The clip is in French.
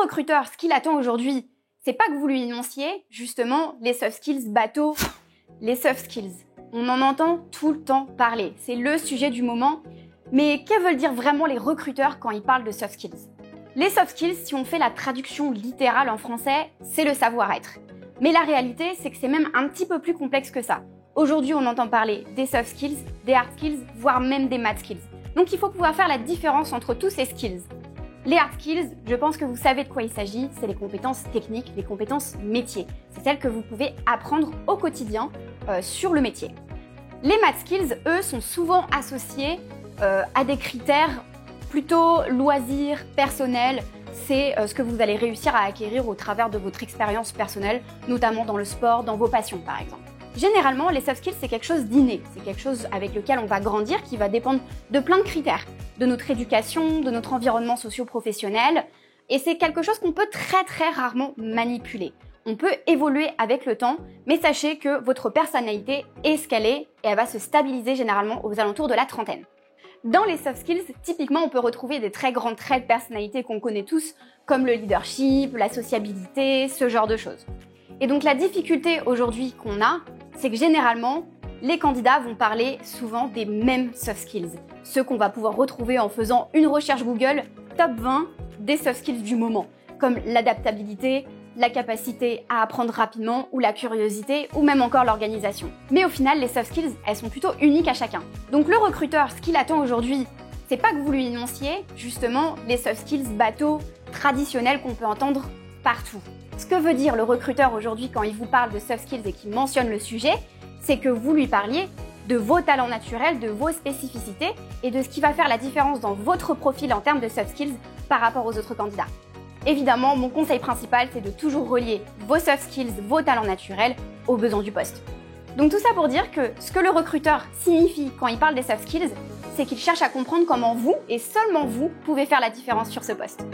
recruteur, ce qu'il attend aujourd'hui, c'est pas que vous lui énonciez, justement, les soft skills bateau, les soft skills. On en entend tout le temps parler, c'est le sujet du moment. Mais que veulent dire vraiment les recruteurs quand ils parlent de soft skills? Les soft skills, si on fait la traduction littérale en français, c'est le savoir-être. Mais la réalité, c'est que c'est même un petit peu plus complexe que ça. Aujourd'hui, on entend parler des soft skills, des hard skills, voire même des math skills. Donc il faut pouvoir faire la différence entre tous ces skills. Les hard skills, je pense que vous savez de quoi il s'agit, c'est les compétences techniques, les compétences métiers. C'est celles que vous pouvez apprendre au quotidien sur le métier. Les math skills, eux, sont souvent associés à des critères plutôt loisirs, personnels. C'est ce que vous allez réussir à acquérir au travers de votre expérience personnelle, notamment dans le sport, dans vos passions par exemple. Généralement, les soft skills, c'est quelque chose d'inné, c'est quelque chose avec lequel on va grandir, qui va dépendre de plein de critères, de notre éducation, de notre environnement socio-professionnel, et c'est quelque chose qu'on peut très rarement manipuler. On peut évoluer avec le temps, mais sachez que votre personnalité est ce qu'elle est, et elle va se stabiliser généralement aux alentours de la trentaine. Dans les soft skills, typiquement, on peut retrouver des très grands traits de personnalité qu'on connaît tous, comme le leadership, la sociabilité, ce genre de choses. Et donc la difficulté aujourd'hui qu'on a, c'est que généralement, les candidats vont parler souvent des mêmes soft skills. Ceux qu'on va pouvoir retrouver en faisant une recherche Google top 20 des soft skills du moment, comme l'adaptabilité, la capacité à apprendre rapidement, ou la curiosité, ou même encore l'organisation. Mais au final, les soft skills, elles sont plutôt uniques à chacun. Donc le recruteur, ce qu'il attend aujourd'hui, c'est pas que vous lui énonciez, justement, les soft skills bateaux traditionnels qu'on peut entendre partout. Ce que veut dire le recruteur aujourd'hui quand il vous parle de soft skills et qu'il mentionne le sujet, c'est que vous lui parliez de vos talents naturels, de vos spécificités et de ce qui va faire la différence dans votre profil en termes de soft skills par rapport aux autres candidats. Évidemment, mon conseil principal, c'est de toujours relier vos soft skills, vos talents naturels aux besoins du poste. Donc tout ça pour dire que ce que le recruteur signifie quand il parle des soft skills, c'est qu'il cherche à comprendre comment vous, et seulement vous, pouvez faire la différence sur ce poste.